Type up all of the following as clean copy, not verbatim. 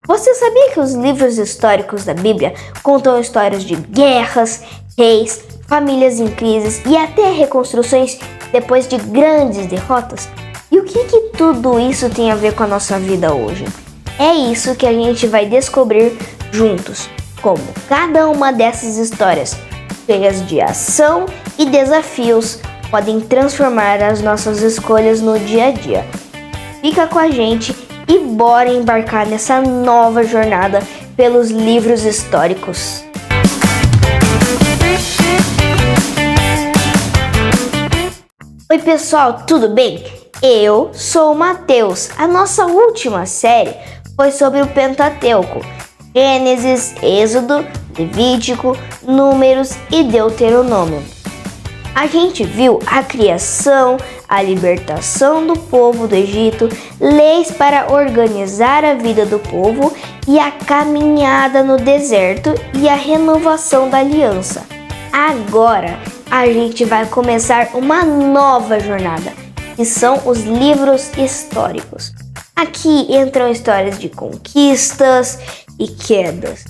Você sabia que os livros históricos da Bíblia contam histórias de guerras, reis, famílias em crises e até reconstruções depois de grandes derrotas? E o que tudo isso tem a ver com a nossa vida hoje? É isso que a gente vai descobrir juntos, como cada uma dessas histórias, cheias de ação e desafios, podem transformar as nossas escolhas no dia a dia. Fica com a gente e bora embarcar nessa nova jornada pelos livros históricos. Oi pessoal, tudo bem? Eu sou o Matheus. A nossa última série foi sobre o Pentateuco: Gênesis, Êxodo, Levítico, Números e Deuteronômio. A gente viu a criação, a libertação do povo do Egito, leis para organizar a vida do povo e a caminhada no deserto e a renovação da aliança. Agora a gente vai começar uma nova jornada, que são os livros históricos. Aqui entram histórias de conquistas e quedas,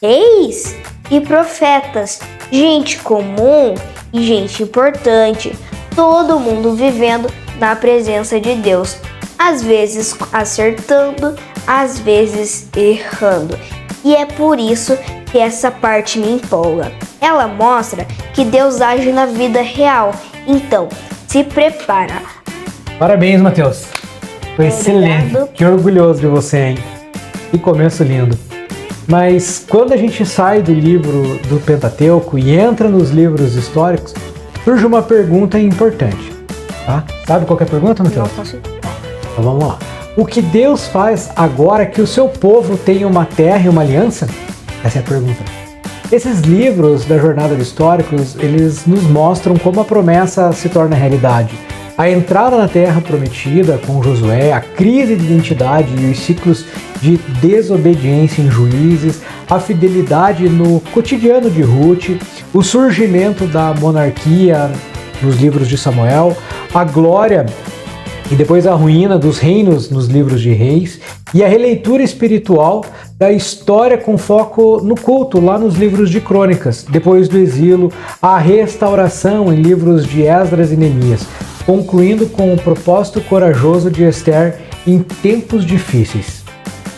reis e profetas, gente comum e gente importante, todo mundo vivendo na presença de Deus, às vezes acertando, às vezes errando. E é por isso que essa parte me empolga. Ela mostra que Deus age na vida real, então se prepara. Parabéns, Matheus. Foi excelente. Que orgulhoso de você, hein? Que começo lindo. Mas quando a gente sai do livro do Pentateuco e entra nos livros históricos, surge uma pergunta importante, tá? Sabe qual que é a pergunta, Matheus? Não posso. Então vamos lá. O que Deus faz agora que o seu povo tem uma terra e uma aliança? Essa é a pergunta. Esses livros da jornada de históricos, eles nos mostram como a promessa se torna realidade. A entrada na terra prometida com Josué, a crise de identidade e os ciclos de desobediência em Juízes, a fidelidade no cotidiano de Ruth, o surgimento da monarquia nos livros de Samuel, a glória e depois a ruína dos reinos nos livros de Reis e a releitura espiritual da história com foco no culto lá nos livros de Crônicas, depois do exílio, a restauração em livros de Esdras e Neemias, concluindo com o propósito corajoso de Esther em tempos difíceis.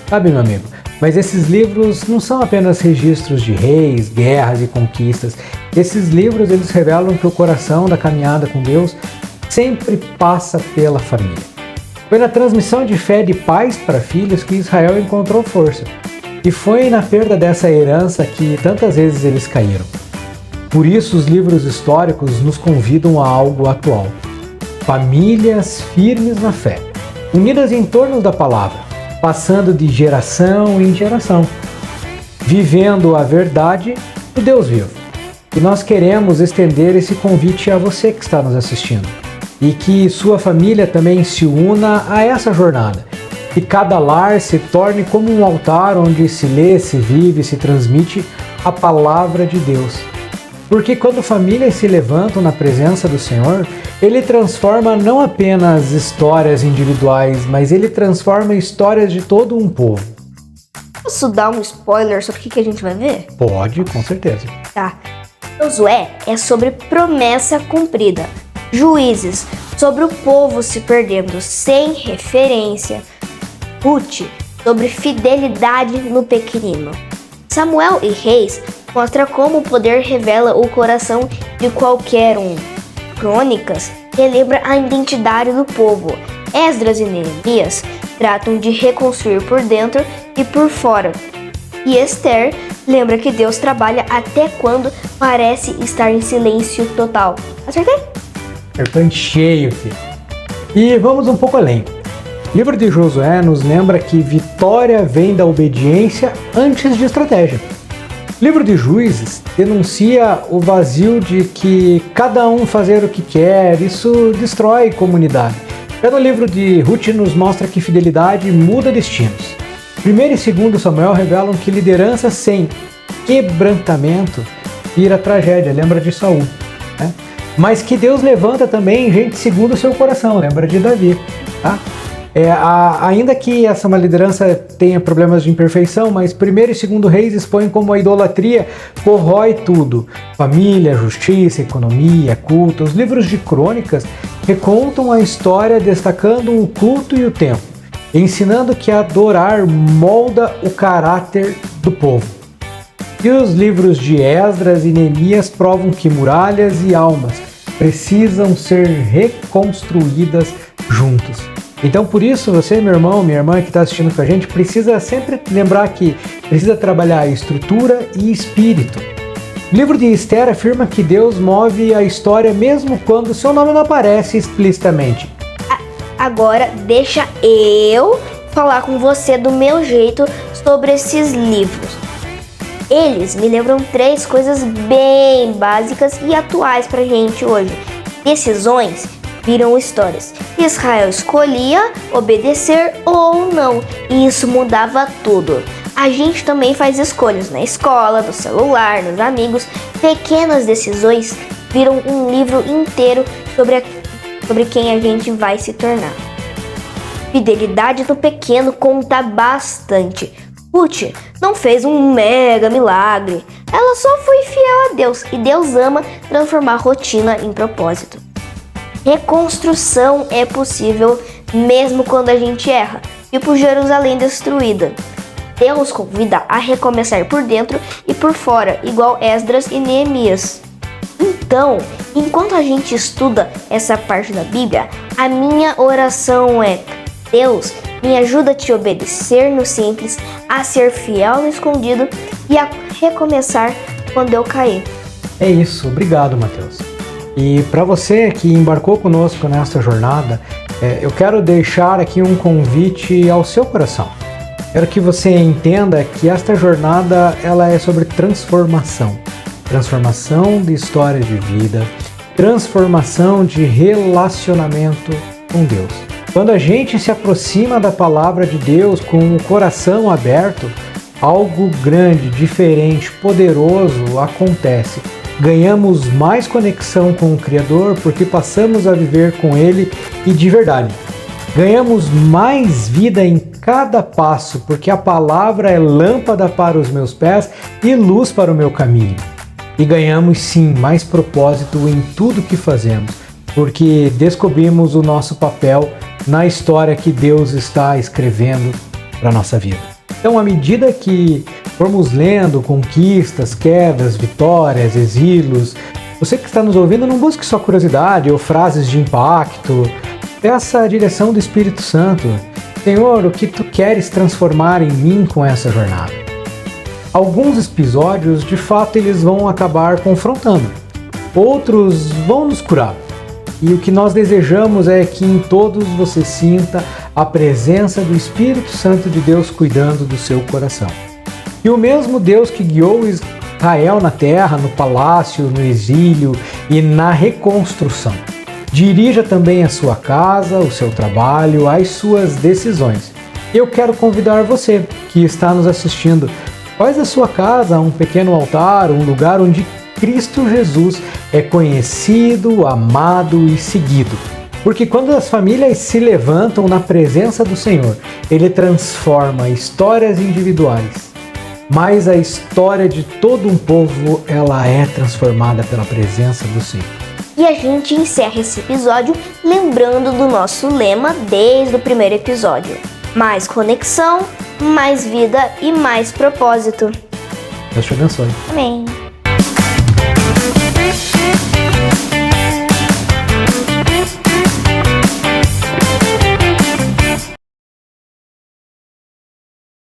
Sabe, meu amigo, mas esses livros não são apenas registros de reis, guerras e conquistas. Esses livros, eles revelam que o coração da caminhada com Deus sempre passa pela família. Foi na transmissão de fé de pais para filhos que Israel encontrou força. E foi na perda dessa herança que tantas vezes eles caíram. Por isso, os livros históricos nos convidam a algo atual. Famílias firmes na fé, unidas em torno da palavra, passando de geração em geração, vivendo a verdade do Deus vivo. E nós queremos estender esse convite a você que está nos assistindo, e que sua família também se una a essa jornada, que cada lar se torne como um altar onde se lê, se vive, se transmite a palavra de Deus. Porque quando famílias se levantam na presença do Senhor, Ele transforma não apenas histórias individuais, mas Ele transforma histórias de todo um povo. Posso dar um spoiler sobre o que a gente vai ver? Pode, com certeza. Tá. Josué é sobre promessa cumprida. Juízes, sobre o povo se perdendo sem referência. Ruth, sobre fidelidade no pequenino. Samuel e Reis mostra como o poder revela o coração de qualquer um. Crônicas relembra a identidade do povo. Esdras e Neemias tratam de reconstruir por dentro e por fora. E Esther lembra que Deus trabalha até quando parece estar em silêncio total. Acertei? Acertou em cheio, filho. E vamos um pouco além. O livro de Josué nos lembra que vitória vem da obediência antes de estratégia. O livro de Juízes denuncia o vazio de que cada um fazer o que quer, isso destrói comunidade. Já no livro de Ruth nos mostra que fidelidade muda destinos. 1º e 2º Samuel revelam que liderança sem quebrantamento vira tragédia, lembra de Saul, né? Mas que Deus levanta também gente segundo o seu coração, lembra de Davi, tá? Ainda que essa uma liderança tenha problemas de imperfeição, mas 1º e 2º Reis expõem como a idolatria corrói tudo. Família, justiça, economia, culto. Os livros de crônicas recontam a história destacando o culto e o tempo, ensinando que adorar molda o caráter do povo. E os livros de Esdras e Neemias provam que muralhas e almas precisam ser reconstruídas juntos. Então, por isso, você, meu irmão, minha irmã que está assistindo com a gente, precisa sempre lembrar que precisa trabalhar estrutura e espírito. O livro de Esther afirma que Deus move a história mesmo quando seu nome não aparece explicitamente. Agora, deixa eu falar com você do meu jeito sobre esses livros. Eles me lembram 3 coisas bem básicas e atuais pra gente hoje. Decisões viram histórias. Israel escolhia obedecer ou não, e isso mudava tudo. A gente também faz escolhas na escola, no celular, nos amigos. Pequenas decisões viram um livro inteiro sobre quem a gente vai se tornar. Fidelidade no pequeno conta bastante. Ruth não fez um mega milagre, ela só foi fiel a Deus, e Deus ama transformar rotina em propósito. Reconstrução é possível mesmo quando a gente erra, tipo Jerusalém destruída. Deus convida a recomeçar por dentro e por fora, igual Esdras e Neemias. Então, enquanto a gente estuda essa parte da Bíblia, a minha oração é: Deus, me ajuda a te obedecer no simples, a ser fiel no escondido e a recomeçar quando eu cair. É isso, obrigado, Mateus. E para você que embarcou conosco nessa jornada, eu quero deixar aqui um convite ao seu coração. Quero que você entenda que esta jornada ela é sobre transformação. Transformação de história de vida, transformação de relacionamento com Deus. Quando a gente se aproxima da palavra de Deus com o coração aberto, algo grande, diferente, poderoso acontece. Ganhamos mais conexão com o Criador porque passamos a viver com Ele e de verdade. Ganhamos mais vida em cada passo porque a palavra é lâmpada para os meus pés e luz para o meu caminho. E ganhamos sim mais propósito em tudo que fazemos, porque descobrimos o nosso papel na história que Deus está escrevendo para a nossa vida. Então, à medida que formos lendo conquistas, quedas, vitórias, exilos, você que está nos ouvindo, não busque só curiosidade ou frases de impacto. Peça a direção do Espírito Santo. Senhor, o que tu queres transformar em mim com essa jornada? Alguns episódios, de fato, eles vão acabar confrontando. Outros vão nos curar. E o que nós desejamos é que em todos você sinta a presença do Espírito Santo de Deus cuidando do seu coração. E o mesmo Deus que guiou Israel na terra, no palácio, no exílio e na reconstrução, dirija também a sua casa, o seu trabalho, as suas decisões. Eu quero convidar você que está nos assistindo, faz da sua casa um pequeno altar, um lugar onde Cristo Jesus é conhecido, amado e seguido. Porque quando as famílias se levantam na presença do Senhor, Ele transforma histórias individuais. Mas a história de todo um povo, ela é transformada pela presença do Senhor. E a gente encerra esse episódio lembrando do nosso lema desde o primeiro episódio. Mais conexão, mais vida e mais propósito. Deus te abençoe. Amém.